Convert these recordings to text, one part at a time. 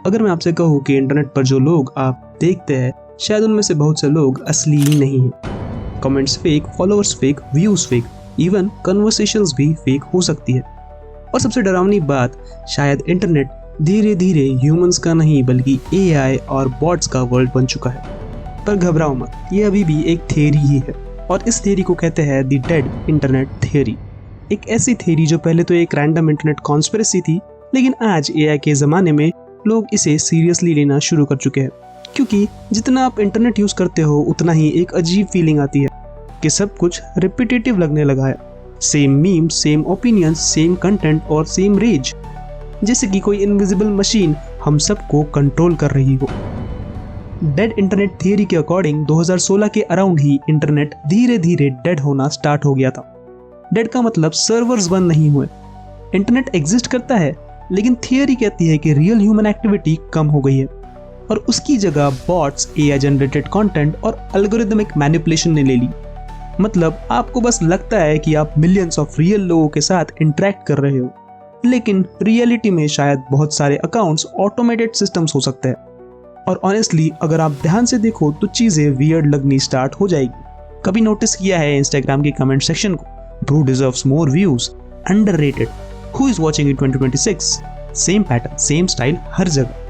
अगर मैं आपसे कहूँ कि इंटरनेट पर जो लोग आप देखते हैं शायद उनमें से बहुत से लोग असली ही नहीं हैं। Comments fake, followers fake, views fake, even conversations भी फेक हो सकती है। और सबसे डरावनी बात, शायद इंटरनेट धीरे धीरे ह्यूमंस का नहीं बल्कि एआई और बॉट्स का वर्ल्ड बन चुका है। पर घबराओ मत, ये अभी भी एक थियरी ही है और इस थियरी को कहते हैं द डेड इंटरनेट थियरी। एक ऐसी थियरी जो पहले तो एक रैंडम इंटरनेट कॉन्स्पिरेसी थी, लेकिन आज एआई के ज़माने में लोग इसे सीरियसली लेना शुरू कर चुके हैं। क्योंकि जितना आप इंटरनेट यूज़ करते हो उतना ही एक अजीब फीलिंग आती है कि सब कुछ रिपीटेटिव लगने लगा है। Same meme, same opinions, same content और सेम रेज, जैसे कि कोई इनविजिबल मशीन हम सबको कंट्रोल कर रही हो। डेड इंटरनेट थियरी के अकॉर्डिंग 2016 के अराउंड ही इंटरनेट धीरे धीरे डेड होना स्टार्ट हो गया था। डेड का मतलब सर्वर्स बंद नहीं हुए, इंटरनेट एग्जिस्ट करता है, लेकिन थियरी कहती है कि रियल ह्यूमन एक्टिविटी कम हो गई है और उसकी जगह बॉट्स, एआई जनरेटेड कंटेंट और एल्गोरिथमिक मैनिपुलेशन ने ले ली। मतलब आपको बस लगता है कि आप मिलियंस ऑफ रियल लोगों के साथ इंटरेक्ट कर रहे हो, लेकिन रियलिटी में शायद बहुत सारे अकाउंट्स ऑटोमेटेड सिस्टम्स हो सकते हैं। और ऑनेस्टली अगर आप ध्यान से देखो तो चीजें वियर्ड लगनी स्टार्ट हो जाएगी। कभी नोटिस किया है इंस्टाग्राम के कमेंट सेक्शन को, bro deserves more views, underrated, who is watching in 2026, same pattern, same style हर जगह।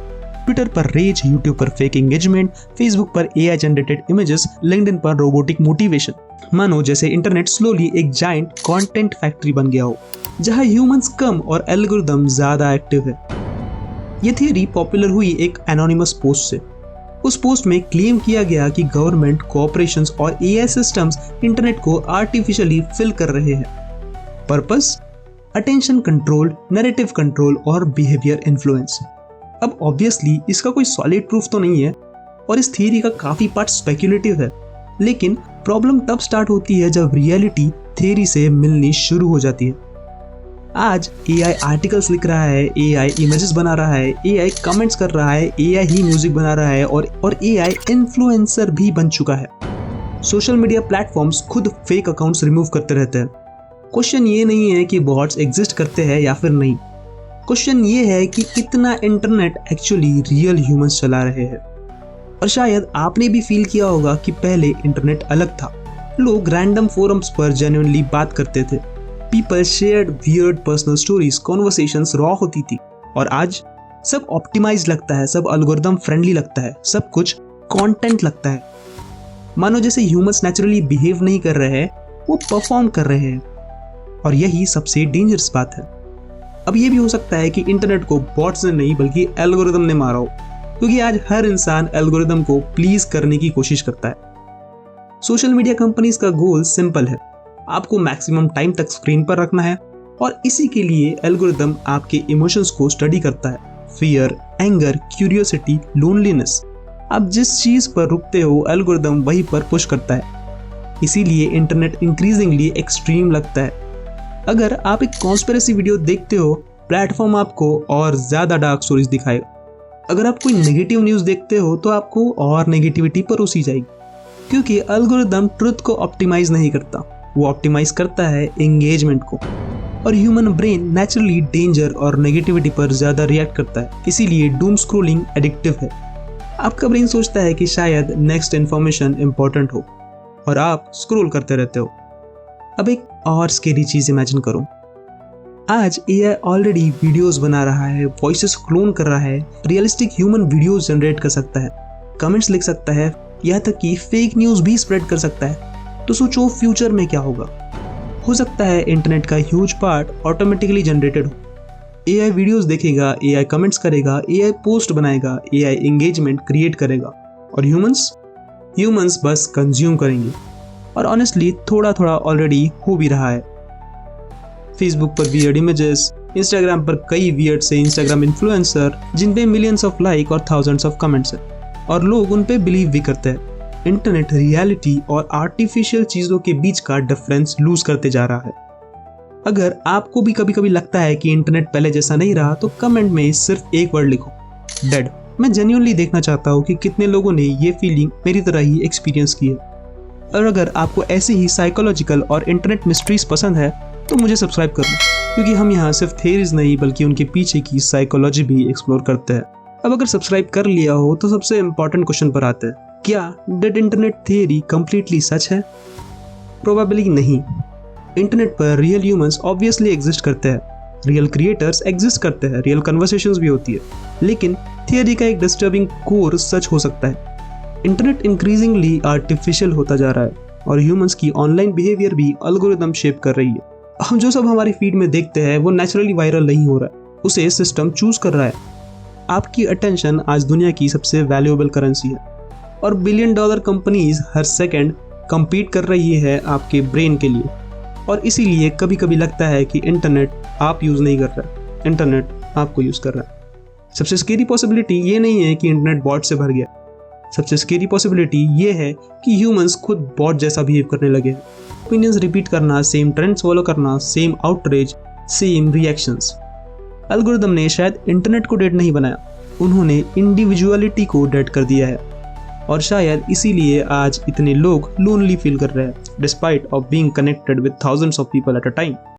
ट्विटर पर रेज, यूट्यूब पर फेक एंगेजमेंट, फेसबुक पर एआई जनरेटेड इमेजेस, लिंक्डइन पर रोबोटिक मोटिवेशन। मानो जैसे इंटरनेट स्लोली एक जाइंट कंटेंट फैक्ट्री बन गया हो, जहां ह्यूमंस कम और एल्गोरिदम ज्यादा एक्टिव है। ये थियरी पॉपुलर हुई एक एनोनिमस पोस्ट से। उस पोस्ट में क्लेम किया गया कि गवर्नमेंट, कॉर्पोरेशंस और एआई सिस्टम्स इंटरनेट को आर्टिफिशियली फिल कर रहे हैं। Purpose, attention control, narrative control और बिहेवियर इन्फ्लुएंस। अब ऑब्वियसली इसका कोई सॉलिड प्रूफ तो नहीं है और इस थियरी का काफी पार्ट स्पेक्युलेटिव है, लेकिन प्रॉब्लम तब स्टार्ट होती है जब रियलिटी थियरी से मिलनी शुरू हो जाती है। आज एआई आर्टिकल्स लिख रहा है, एआई इमेजेस बना रहा है, एआई कमेंट्स कर रहा है, एआई ही म्यूजिक बना रहा है और एआई इन्फ्लुएंसर भी बन चुका है। सोशल मीडिया प्लेटफॉर्म्स खुद फेक अकाउंट्स रिमूव करते रहते हैं। क्वेश्चन ये नहीं है कि बॉट्स एग्जिस्ट करते हैं या फिर नहीं, क्वेश्चन ये है कि कितना इंटरनेट एक्चुअली रियल ह्यूमंस चला रहे हैं। और शायद आपने भी फील किया होगा कि पहले इंटरनेट अलग था, लोग रैंडम फोरम्स पर जेन्युइनली बात करते थे, people shared weird personal stories, conversations raw होती थी। और आज सब ऑप्टिमाइज लगता है, सब एल्गोरिथम फ्रेंडली लगता है, सब कुछ कंटेंट लगता है। मानो जैसे ह्यूमंस नेचुरली बिहेव नहीं कर रहे हैं, वो परफॉर्म कर रहे हैं। और यही सबसे डेंजरस बात है। अब ये भी हो सकता है कि इंटरनेट को बॉट्स ने नहीं बल्कि एल्गोरिथम ने मारा हो, क्योंकि आज हर इंसान एल्गोरिथम को प्लीज करने की कोशिश करता है। सोशल मीडिया कंपनीज का गोल सिंपल है, आपको मैक्सिमम टाइम तक स्क्रीन पर रखना है और इसी के लिए एल्गोरिथम आपके इमोशंस को स्टडी करता है। फियर, एंगर, क्यूरियोसिटी, लोनलीनेस, आप जिस चीज पर रुकते हो एल्गोरिथम वही पर पुश करता है। इसीलिए इंटरनेट इंक्रीजिंगली एक्सट्रीम लगता है। अगर आप एक कॉन्स्पिरेसी वीडियो देखते हो, प्लेटफॉर्म आपको और ज्यादा डार्क स्टोरीज दिखाएगा। अगर आप कोई नेगेटिव न्यूज देखते हो तो आपको और नेगेटिविटी परोसी जाएगी, क्योंकि एल्गोरिथम ट्रुथ को ऑप्टिमाइज नहीं करता, वो ऑप्टिमाइज करता है एंगेजमेंट को। और ह्यूमन ब्रेन नेचुरली डेंजर और नेगेटिविटी पर ज्यादा रिएक्ट करता है, इसीलिए डूम स्क्रोलिंग एडिक्टिव है। आपका ब्रेन सोचता है कि शायद नेक्स्ट इन्फॉर्मेशन इंपॉर्टेंट हो और आप स्क्रोल करते रहते हो। अब एक और स्केरी चीज इमेजिन करो, आज एआई ऑलरेडी वीडियोस बना रहा है, वॉइसेस क्लोन कर रहा है, रियलिस्टिक ह्यूमन वीडियोस जनरेट कर सकता है, कमेंट्स लिख सकता है, यहाँ तक कि फेक न्यूज भी स्प्रेड कर सकता है। तो सोचो फ्यूचर में क्या होगा। हो सकता है इंटरनेट का ह्यूज पार्ट ऑटोमेटिकली जनरेटेड हो। एआई वीडियोस देखेगा, एआई कमेंट्स करेगा, एआई पोस्ट बनाएगा, एआई एंगेजमेंट क्रिएट करेगा और ह्यूमंस बस कंज्यूम करेंगे। और ऑनेस्टली थोड़ा थोड़ा ऑलरेडी हो भी रहा है। फेसबुक पर वियर्ड इमेजेस, इंस्टाग्राम पर कई वियर्ड से इंस्टाग्राम इन्फ्लुएंसर जिन पे मिलियंस ऑफ लाइक और थाउजेंड्स ऑफ कमेंट्स है और लोग उन पे बिलीव भी करते हैं। इंटरनेट रियलिटी और आर्टिफिशियल चीजों के बीच का डिफरेंस लूज करते जा रहा है। अगर आपको भी कभी कभी लगता है कि इंटरनेट पहले जैसा नहीं रहा तो कमेंट में सिर्फ एक वर्ड लिखो, डेड। मैं जेन्युइनली देखना चाहता हूँ कि कितने लोगों ने ये फीलिंग मेरी तरह ही एक्सपीरियंस की है। और अगर आपको ऐसी ही साइकोलॉजिकल और इंटरनेट मिस्ट्रीज पसंद है तो मुझे सब्सक्राइब कर लो, क्योंकि हम यहाँ सिर्फ थियरीज नहीं बल्कि उनके पीछे की साइकोलॉजी भी एक्सप्लोर करते हैं। अब अगर सब्सक्राइब कर लिया हो तो सबसे इम्पोर्टेंट क्वेश्चन पर आते हैं, क्या डेड इंटरनेट थियरी कंप्लीटली सच है? प्रोबेबली नहीं। इंटरनेट पर रियल ह्यूमंस ऑब्वियसली एग्जिस्ट करते हैं, रियल क्रिएटर्स एग्जिस्ट करते हैं, रियल कन्वर्सेशंस भी होती है, लेकिन थियरी का एक डिस्टर्बिंग कोर सच हो सकता है। इंटरनेट इंक्रीजिंगली आर्टिफिशियल होता जा रहा है और ह्यूमंस की ऑनलाइन बिहेवियर भी एल्गोरिदम शेप कर रही है। हम जो सब हमारी फीड में देखते हैं वो नेचुरली वायरल नहीं हो रहा है, उसे सिस्टम चूज कर रहा है। आपकी अटेंशन आज दुनिया की सबसे वैल्यूएबल करेंसी है और $1 बिलियन कंपनीज हर सेकंड compete कर रही है आपके ब्रेन के लिए। और इसीलिए कभी कभी लगता है कि इंटरनेट आप यूज़ नहीं कर रहा है, इंटरनेट आपको यूज़ कर रहा है। सबसे स्केरी पॉसिबिलिटी ये नहीं है कि इंटरनेट बॉट से भर गया, सबसे स्केरी पॉसिबिलिटी ये है कि ह्यूमंस खुद बॉट जैसा बिहेव करने लगे हैं। ओपिनियंस रिपीट करना, सेम ट्रेंड्स फॉलो करना, same outreach, same reactions. Algorithm ने शायद इंटरनेट को डेड नहीं बनाया, उन्होंने इंडिविजुअलिटी को डेड कर दिया है। और शायद इसीलिए आज इतने लोग लोनली फील कर रहे हैं despite of being connected with thousands of people at a time.